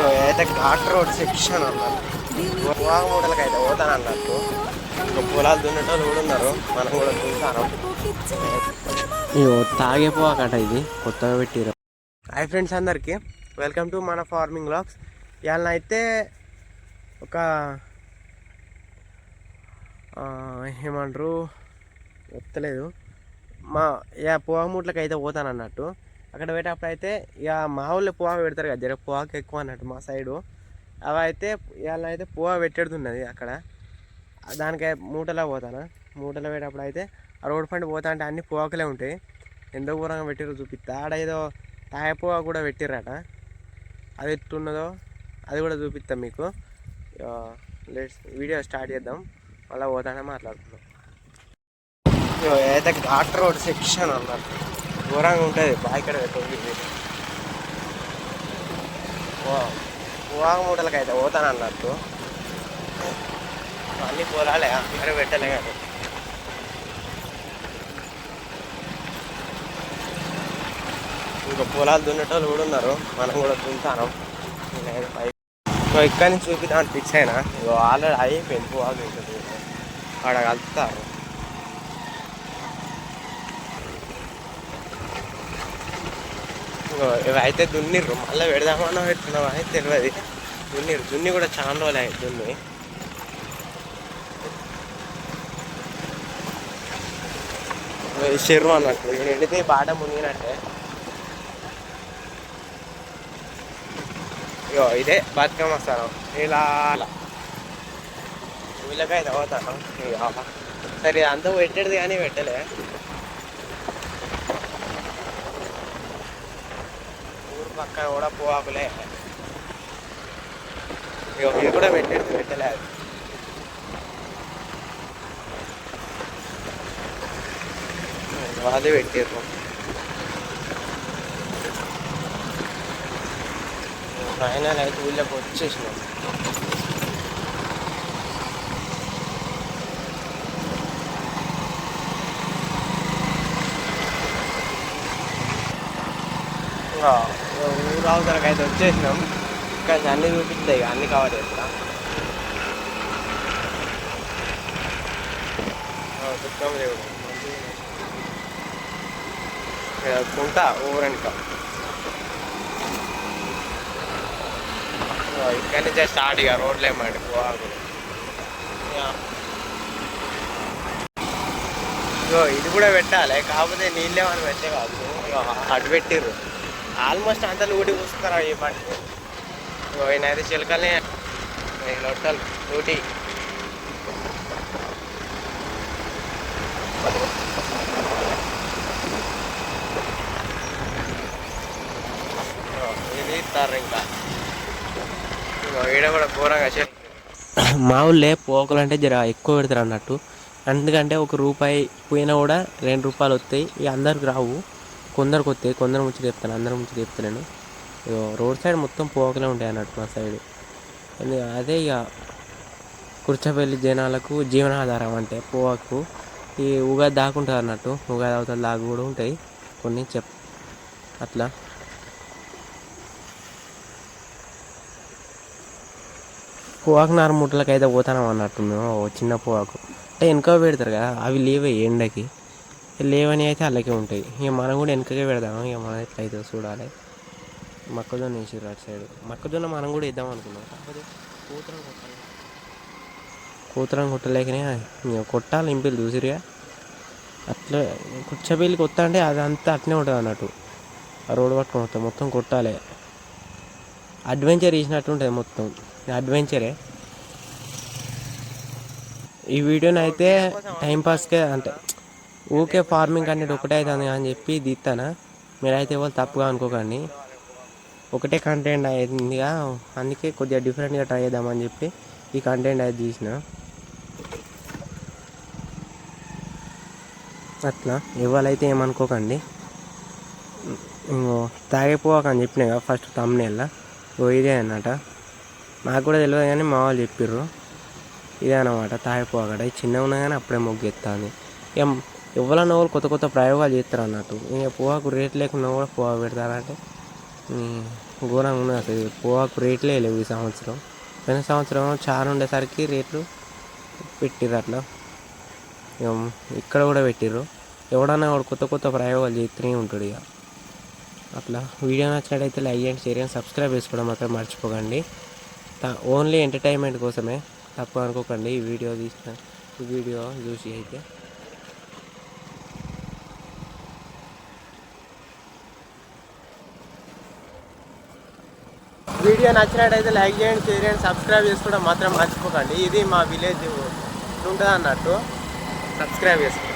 అయితే ghat road section అన్నారు పొగాకు మూటలకి అయితే పోతాను అన్నట్టు. ఇంకా పొలాలు దున్నేటోళ్ళు కూడా ఉన్నారు, మనం కూడా దున్నుతాను. తాగే పోవాకట ఇది కొత్తగా పెట్టిరు. హాయ్ ఫ్రెండ్స్ అందరికీ, వెల్కమ్ టు మన ఫార్మింగ్ వ్లాగ్స్. ఇవాళ అయితే ఒక ఏమంటారు వస్తలేదు పొగాకు మూటలకి అయితే పోతాను అన్నట్టు. అక్కడ పెట్టేటప్పుడు అయితే ఇక మా ఊళ్ళో పొగాకు పెడతారు కదా, జర పొగాకు ఎక్కువ అన్నట్టు మా సైడు. అవి అయితే ఇవాళ అయితే పొగాకు పెట్టేడుతున్నది అక్కడ, దానికి మూటలో పోతాను. మూటలో పెట్టేటప్పుడు అయితే ఆ రోడ్ పంట పోతా అంటే అన్ని పొగాకులే ఉంటాయి. ఎంతో పూర్వంగా పెట్టిర్రు చూపిస్తా. ఆడ ఏదో తాయపోగా కూడా పెట్టిర్రట, అది ఎట్టున్నదో అది కూడా చూపిస్తాం మీకు. వీడియో స్టార్ట్ చేద్దాం, మళ్ళీ పోతానే మాట్లాడుతున్నాం. ఏదైతే ఘాట్ రోడ్ సెక్షన్ అన్నట్టు ఘోరంగా ఉంటుంది. బాయికడ పెట్టండి పొగాకు మూటలకి అయితే పోతాను అన్నట్టు. అన్నీ పొలాలే, అందరూ పెట్టలే కానీ ఇంకా పొలాలు దున్నేటోళ్ళు కూడా ఉన్నారు, మనం కూడా దున్నుతాను. ఇక్కడి నుంచి చూపిద్దామని ఫిక్స్ అయినా. ఆల్రెడీ అయిపోయింది పొగాకు ఉంటుంది, అక్కడ కలుపుతారు. ఇవి అయితే దున్నిర్రు, మళ్ళీ పెడదామన్నా పెట్టుకున్నాం అయితే తెలియదు. దున్నిర్రు, దున్ని కూడా చాలా రోజులు అయ్యి దున్ని. చెరువు అన్నట్టు ఎండితే బాట మునిగినట్టే. ఇదే బతుకమ్మ స్థలం. ఇలా వీళ్ళకైతే అవుతాను. సరే అంతా పెట్టేది కానీ పెట్టలే. ఊరు పక్కన కూడా పోవాకులే, ఇది కూడా పెట్టేది పెట్టలే. అది పెట్టారు. ఫైనల్ అయితే ఊళ్ళోకి వచ్చేసినాం. ఊరు అవతలకి అయితే వచ్చేసినాం. ఇంకా అన్నీ చూపిస్తాయి, అన్నీ కవర్ చేస్తా. దుఃఖం లేవు కుంటా ఊరనిక. ఇక్కడి నుంచే స్టార్ట్ ఇక రోడ్లు ఏమండి పొగాకు. ఇది కూడా పెట్టాలి, కాకపోతే నీళ్ళేమని పెట్టే కాదు. అటు పెట్టిర్రు ఆల్మోస్ట్ అంతా లూటి పూసుకున్నారు ఈ పంట. ఈయనైతే చిలకల్ని లొట్టలు లూటి. ఇది ఇస్తారు ఇంకా ఈడ కూడా ఘోరంగా. మా ఊళ్ళే పోకలు అంటే జర ఎక్కువ పెడతారు అన్నట్టు. ఎందుకంటే ₹1 పోయినా కూడా ₹2 వస్తాయి. ఇక అందరికి రావు, కొందరికి వస్తాయి. కొందరు ముచ్చట చెప్తాను, అందరి ముచ్చట చెప్తాను. రోడ్ సైడ్ మొత్తం పోకలే ఉంటాయి అన్నట్టు మా సైడు. అదే ఇక కుర్చపల్లి జనాలకు జీవనాధారం అంటే పోవాకు. ఈ ఉగాది దాకుంటుంది అన్నట్టు, ఉగాది అవతల దాకా కూడా ఉంటాయి కొన్ని అట్లా. పొగాకు నార మూటలకి అయితే పోతాం అన్నట్టు మేము. చిన్న పొగాకు అంటే వెనక పెడతారు కదా, అవి లేవే ఎండకి, లేవని అయితే అలాగే ఉంటాయి. ఇక మనం కూడా వెనకకే పెడదాము. ఇక మనం ఎట్లా అయితే చూడాలి. మొక్కజొన్న వేసారు అటు సైడ్. మొక్కజొన్న మనం కూడా వేద్దాం అనుకున్నాం, కాకపోతే కూతురం కొట్టలేకనే కొట్టాలి. ఇంపిల్ చూసిరుగా అట్లా కుర్చపల్లికి వస్తా అంటే అదంతా అట్నే ఉంటుంది అన్నట్టు. ఆ రోడ్డు పట్టుకొని వస్తాం, మొత్తం కొట్టాలి. అడ్వెంచర్ చేసినట్టు ఉంటుంది మొత్తం, అడ్వెంచరే. ఈ వీడియోని అయితే టైంపాస్కే అంటే ఊకే ఫార్మింగ్ అనేది ఒకటే అవుతుంది అని చెప్పి తీస్తాను. మీరైతే ఎవరు తప్పుగా అనుకోకండి, ఒకటే కంటెంట్ అయిందిగా, అందుకే కొద్దిగా డిఫరెంట్గా ట్రై చేద్దామని చెప్పి ఈ కంటెంట్ అయితే తీసిన. అట్లా ఎవరైతే ఏమనుకోకండి. తాగిపోవాక అని చెప్పినా కదా ఫస్ట్ తమ్మునేళ్ళ ఇదే అన్నమాట. నాకు కూడా తెలియదు కానీ మా వాళ్ళు చెప్పిర్రు ఇదే అన్నమాట. తాగిపోవాకట ఇది చిన్నగా ఉన్నా కానీ అప్పుడే మొగ్గెత్తాను. ఇక ఎవరన్నా వాళ్ళు కొత్త కొత్త ప్రయోగాలు చేస్తారు అన్నట్టు. ఇక పొగాకు రేట్ లేకుండా కూడా పొగాకు పెడతారంటే ఘోరంగా ఉన్నది అసలు. పొగాకు రేట్లే లేవు ఈ సంవత్సరం. పోయిన సంవత్సరం చాలా ఉండేసరికి రేట్లు పెట్టిర్రు అట్లా. ఇక ఇక్కడ కూడా పెట్టిర్రు. ఎవడన్నా వాడు కొత్త కొత్త ప్రయోగాలు చేస్తూనే ఉంటాడు ఇక అట్లా. వీడియో నచ్చినట్టయితే లైక్ చేయండి, షేర్ చేయండి, సబ్స్క్రైబ్ చేసుకోవడం మాత్రం మర్చిపోకండి. ఓన్లీ ఎంటర్టైన్మెంట్ కోసమే, తప్పు అనుకోకండి ఈ వీడియో చూసి అయితే. వీడియో నచ్చినట్టయితే లైక్ చేయండి, షేర్ చేయండి, సబ్స్క్రైబ్ చేసుకోవడం మాత్రం మర్చిపోకండి. ఇది మా విలేజ్ ఉంటుంది అన్నట్టు. సబ్స్క్రైబ్ చేసుకోండి.